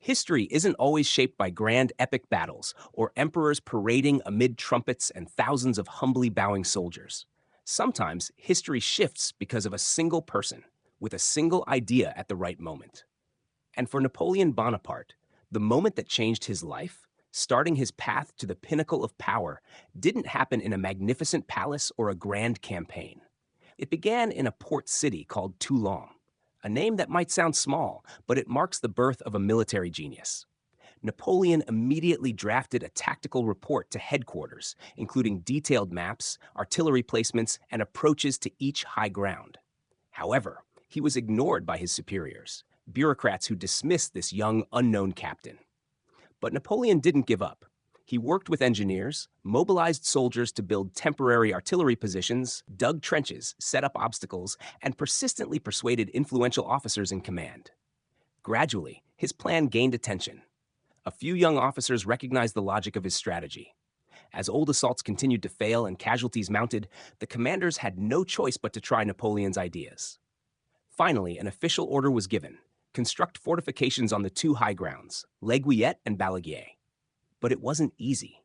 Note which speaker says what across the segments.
Speaker 1: History isn't always shaped by grand epic battles or emperors parading amid trumpets and thousands of humbly bowing soldiers. Sometimes history shifts because of a single person with a single idea at the right moment. And for Napoleon Bonaparte, the moment that changed his life, starting his path to the pinnacle of power, didn't happen in a magnificent palace or a grand campaign. It began in a port city called Toulon, a name that might sound small, but it marks the birth of a military genius. Napoleon immediately drafted a tactical report to headquarters, including detailed maps, artillery placements, and approaches to each high ground. However, he was ignored by his superiors, bureaucrats who dismissed this young, unknown captain. But Napoleon didn't give up. He worked with engineers, mobilized soldiers to build temporary artillery positions, dug trenches, set up obstacles, and persistently persuaded influential officers in command. Gradually, his plan gained attention. A few young officers recognized the logic of his strategy. As old assaults continued to fail and casualties mounted, the commanders had no choice but to try Napoleon's ideas. Finally, an official order was given: construct fortifications on the two high grounds, L'Aiguillette and Balaguier. But it wasn't easy.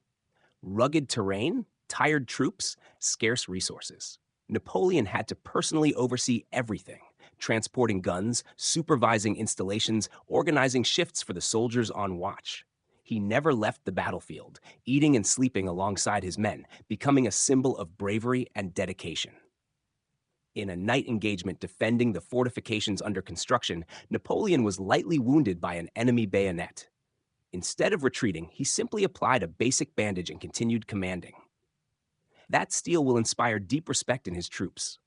Speaker 1: Rugged terrain, tired troops, scarce resources. Napoleon had to personally oversee everything: transporting guns, supervising installations, organizing shifts for the soldiers on watch. He never left the battlefield, eating and sleeping alongside his men, becoming a symbol of bravery and dedication. In a night engagement defending the fortifications under construction, Napoleon was lightly wounded by an enemy bayonet. Instead of retreating, he simply applied a basic bandage and continued commanding. That steel will inspire deep respect in his troops.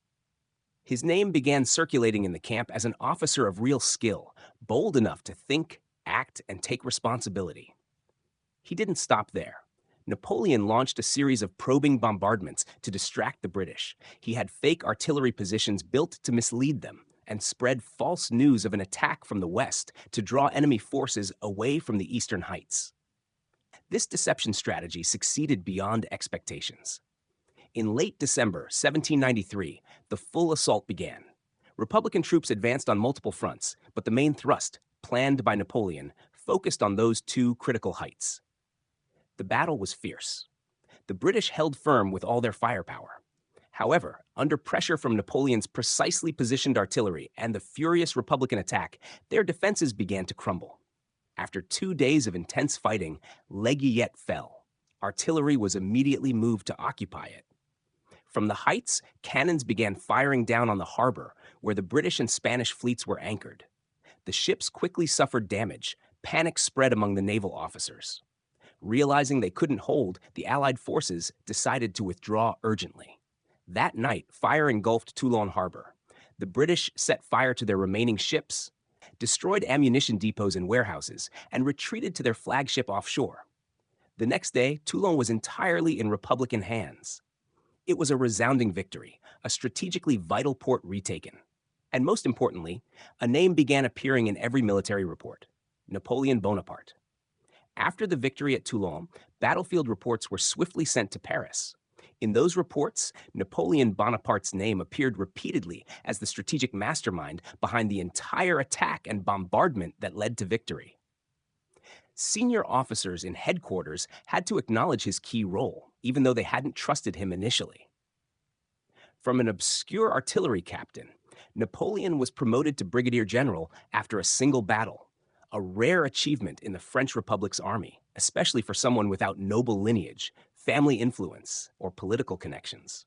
Speaker 1: His name began circulating in the camp as an officer of real skill, bold enough to think, act, and take responsibility. He didn't stop there. Napoleon launched a series of probing bombardments to distract the British. He had fake artillery positions built to mislead them and spread false news of an attack from the west to draw enemy forces away from the eastern heights. This deception strategy succeeded beyond expectations. In late December 1793, the full assault began. Republican troops advanced on multiple fronts, but the main thrust, planned by Napoleon, focused on those two critical heights. The battle was fierce. The British held firm with all their firepower. However, under pressure from Napoleon's precisely positioned artillery and the furious Republican attack, their defenses began to crumble. After 2 days of intense fighting, L'Aiguillette fell. Artillery was immediately moved to occupy it. From the heights, cannons began firing down on the harbor, where the British and Spanish fleets were anchored. The ships quickly suffered damage. Panic spread among the naval officers. Realizing they couldn't hold, the Allied forces decided to withdraw urgently. That night, fire engulfed Toulon harbor. The British set fire to their remaining ships, destroyed ammunition depots and warehouses, and retreated to their flagship offshore. The next day, Toulon was entirely in Republican hands. It was a resounding victory, a strategically vital port retaken. And most importantly, a name began appearing in every military report: Napoleon Bonaparte. After the victory at Toulon, battlefield reports were swiftly sent to Paris. In those reports, Napoleon Bonaparte's name appeared repeatedly as the strategic mastermind behind the entire attack and bombardment that led to victory. Senior officers in headquarters had to acknowledge his key role, even though they hadn't trusted him initially. From an obscure artillery captain, Napoleon was promoted to brigadier general after a single battle, a rare achievement in the French Republic's army, especially for someone without noble lineage, family influence, or political connections.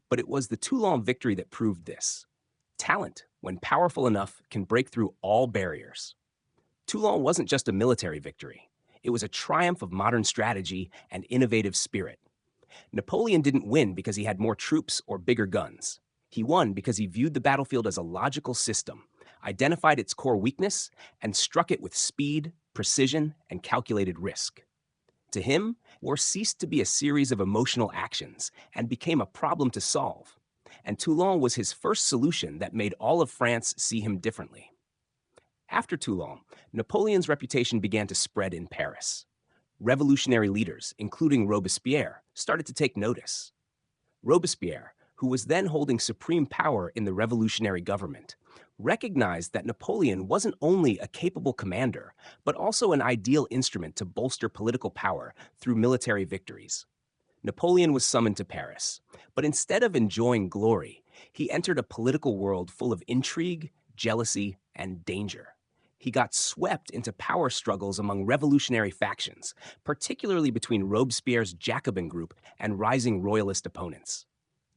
Speaker 1: But it was the Toulon victory that proved this. Talent, when powerful enough, can break through all barriers. Toulon wasn't just a military victory. It was a triumph of modern strategy and innovative spirit. Napoleon didn't win because he had more troops or bigger guns. He won because he viewed the battlefield as a logical system, identified its core weakness, and struck it with speed, precision, and calculated risk. To him, war ceased to be a series of emotional actions and became a problem to solve. And Toulon was his first solution that made all of France see him differently. After Toulon, Napoleon's reputation began to spread in Paris. Revolutionary leaders, including Robespierre, started to take notice. Robespierre, who was then holding supreme power in the revolutionary government, recognized that Napoleon wasn't only a capable commander, but also an ideal instrument to bolster political power through military victories. Napoleon was summoned to Paris, but instead of enjoying glory, he entered a political world full of intrigue, jealousy, and danger. He got swept into power struggles among revolutionary factions, particularly between Robespierre's Jacobin group and rising royalist opponents.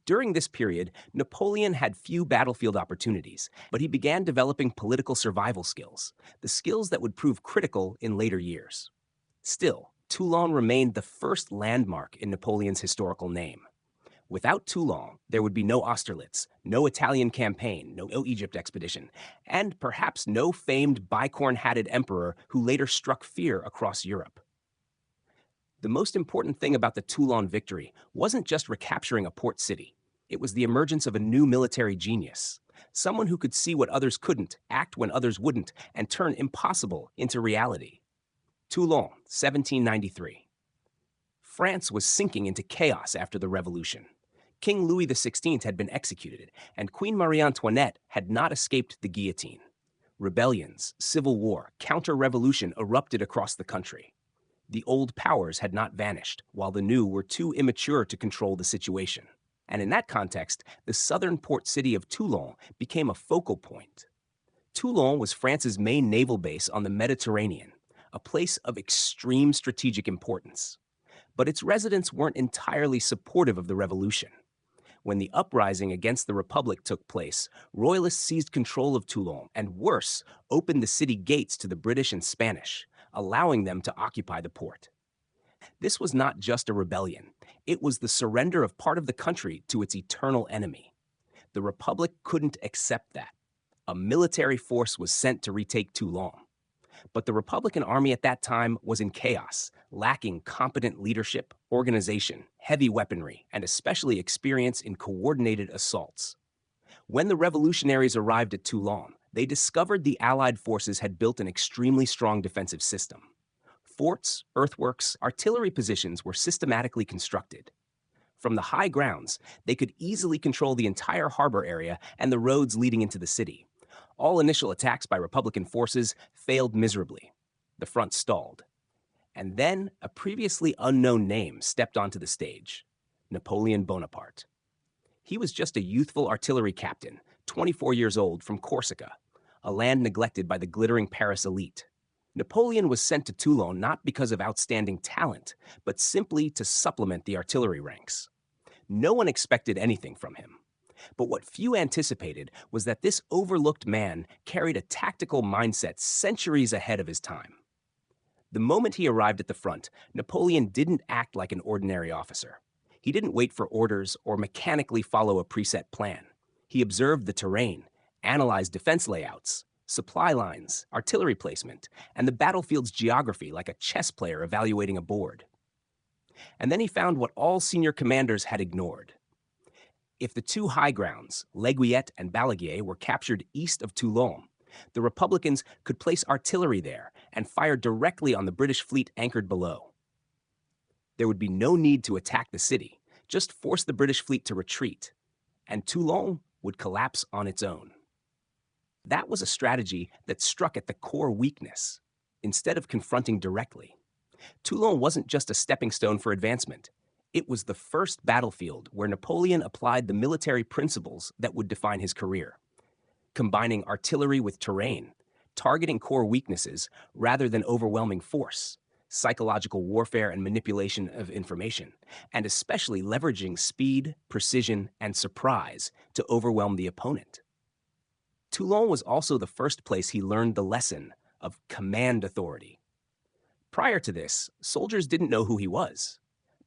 Speaker 1: During this period, Napoleon had few battlefield opportunities, but he began developing political survival skills, the skills that would prove critical in later years. Still, Toulon remained the first landmark in Napoleon's historical name. Without Toulon, there would be no Austerlitz, no Italian campaign, no Egypt expedition, and perhaps no famed bicorn-hatted emperor who later struck fear across Europe. The most important thing about the Toulon victory wasn't just recapturing a port city. It was the emergence of a new military genius, someone who could see what others couldn't, act when others wouldn't, and turn impossible into reality. Toulon, 1793. France was sinking into chaos after the Revolution. King Louis XVI had been executed, and Queen Marie Antoinette had not escaped the guillotine. Rebellions, civil war, counter-revolution erupted across the country. The old powers had not vanished, while the new were too immature to control the situation. And in that context, the southern port city of Toulon became a focal point. Toulon was France's main naval base on the Mediterranean, a place of extreme strategic importance. But its residents weren't entirely supportive of the revolution. When the uprising against the Republic took place, royalists seized control of Toulon and, worse, opened the city gates to the British and Spanish, allowing them to occupy the port. This was not just a rebellion. It was the surrender of part of the country to its eternal enemy. The Republic couldn't accept that. A military force was sent to retake Toulon. But the Republican army at that time was in chaos, lacking competent leadership, organization, heavy weaponry, and especially experience in coordinated assaults. When the revolutionaries arrived at Toulon, they discovered the Allied forces had built an extremely strong defensive system. Forts, earthworks, artillery positions were systematically constructed. From the high grounds, they could easily control the entire harbor area and the roads leading into the city. All initial attacks by Republican forces failed miserably. The front stalled. And then a previously unknown name stepped onto the stage: Napoleon Bonaparte. He was just a youthful artillery captain, 24 years old, from Corsica, a land neglected by the glittering Paris elite. Napoleon was sent to Toulon not because of outstanding talent, but simply to supplement the artillery ranks. No one expected anything from him. But what few anticipated was that this overlooked man carried a tactical mindset centuries ahead of his time. The moment he arrived at the front, Napoleon didn't act like an ordinary officer. He didn't wait for orders or mechanically follow a preset plan. He observed the terrain, analyzed defense layouts, supply lines, artillery placement, and the battlefield's geography like a chess player evaluating a board. And then he found what all senior commanders had ignored. If the two high grounds, L'Aiguillette and Balaguier, were captured east of Toulon, the Republicans could place artillery there and fire directly on the British fleet anchored below. There would be no need to attack the city, just force the British fleet to retreat, and Toulon would collapse on its own. That was a strategy that struck at the core weakness, instead of confronting directly. Toulon wasn't just a stepping stone for advancement. It was the first battlefield where Napoleon applied the military principles that would define his career, combining artillery with terrain, targeting core weaknesses rather than overwhelming force, psychological warfare and manipulation of information, and especially leveraging speed, precision, and surprise to overwhelm the opponent. Toulon was also the first place he learned the lesson of command authority. Prior to this, soldiers didn't know who he was.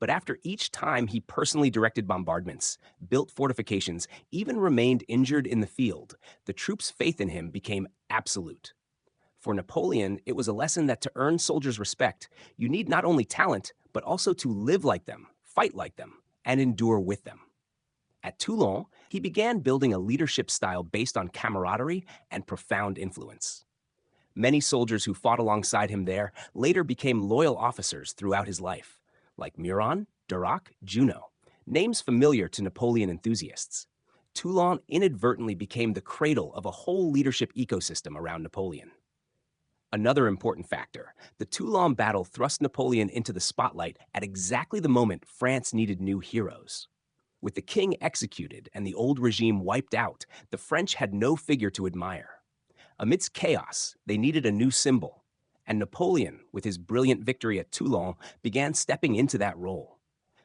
Speaker 1: But after each time he personally directed bombardments, built fortifications, even remained injured in the field, the troops' faith in him became absolute. For Napoleon, it was a lesson that to earn soldiers' respect, you need not only talent, but also to live like them, fight like them, and endure with them. At Toulon, he began building a leadership style based on camaraderie and profound influence. Many soldiers who fought alongside him there later became loyal officers throughout his life, like Murat, Duroc, Junot, names familiar to Napoleon enthusiasts. Toulon inadvertently became the cradle of a whole leadership ecosystem around Napoleon. Another important factor, the Toulon battle thrust Napoleon into the spotlight at exactly the moment France needed new heroes. With the king executed and the old regime wiped out, the French had no figure to admire. Amidst chaos, they needed a new symbol, and Napoleon, with his brilliant victory at Toulon, began stepping into that role.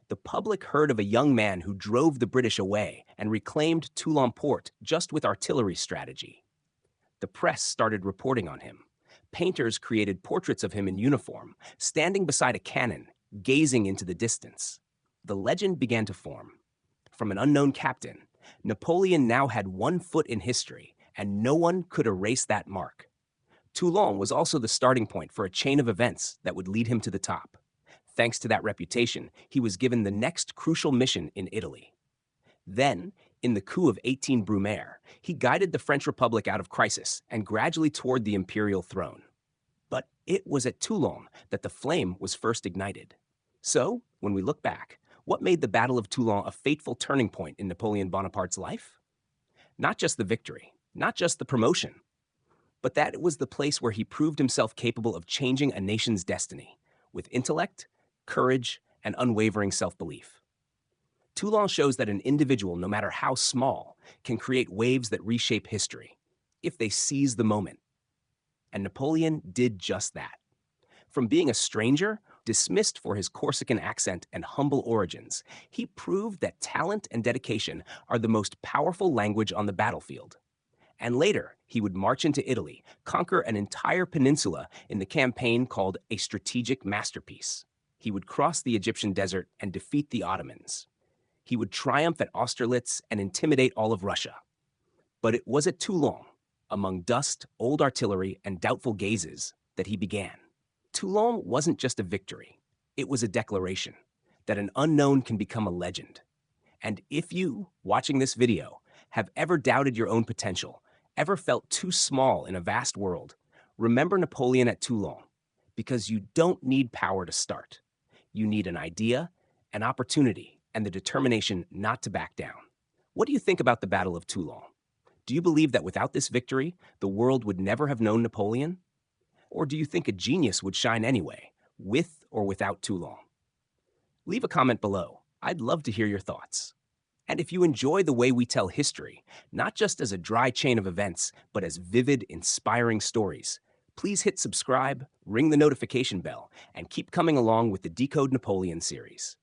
Speaker 1: The public heard of a young man who drove the British away and reclaimed Toulon port just with artillery strategy. The press started reporting on him. Painters created portraits of him in uniform, standing beside a cannon, gazing into the distance. The legend began to form. From an unknown captain, Napoleon now had one foot in history, and no one could erase that mark. Toulon was also the starting point for a chain of events that would lead him to the top. Thanks to that reputation, he was given the next crucial mission in Italy. Then, in the coup of 18 Brumaire, he guided the French Republic out of crisis and gradually toward the imperial throne. But it was at Toulon that the flame was first ignited. So, when we look back, what made the Battle of Toulon a fateful turning point in Napoleon Bonaparte's life? Not just the victory, not just the promotion, but that it was the place where he proved himself capable of changing a nation's destiny with intellect, courage, and unwavering self-belief. Toulon shows that an individual, no matter how small, can create waves that reshape history, if they seize the moment. And Napoleon did just that. From being a stranger, dismissed for his Corsican accent and humble origins, he proved that talent and dedication are the most powerful language on the battlefield. And later, he would march into Italy, conquer an entire peninsula in the campaign called a strategic masterpiece. He would cross the Egyptian desert and defeat the Ottomans. He would triumph at Austerlitz and intimidate all of Russia. But it was at Toulon, among dust, old artillery, and doubtful gazes, that he began. Toulon wasn't just a victory. It was a declaration that an unknown can become a legend. And if you, watching this video, have ever doubted your own potential, ever felt too small in a vast world, remember Napoleon at Toulon, because you don't need power to start. You need an idea, an opportunity, and the determination not to back down. What do you think about the Battle of Toulon? Do you believe that without this victory, the world would never have known Napoleon? Or do you think a genius would shine anyway, with or without Toulon? Leave a comment below. I'd love to hear your thoughts. And if you enjoy the way we tell history, not just as a dry chain of events, but as vivid, inspiring stories, please hit subscribe, ring the notification bell, and keep coming along with the Decode Napoleon series.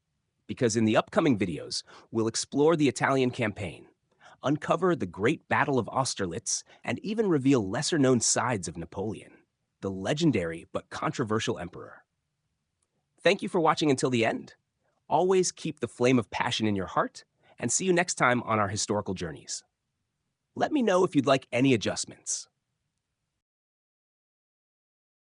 Speaker 1: Because in the upcoming videos, we'll explore the Italian campaign, uncover the Great Battle of Austerlitz, and even reveal lesser-known sides of Napoleon, the legendary but controversial emperor. Thank you for watching until the end. Always keep the flame of passion in your heart, and see you next time on our historical journeys. Let me know if you'd like any adjustments.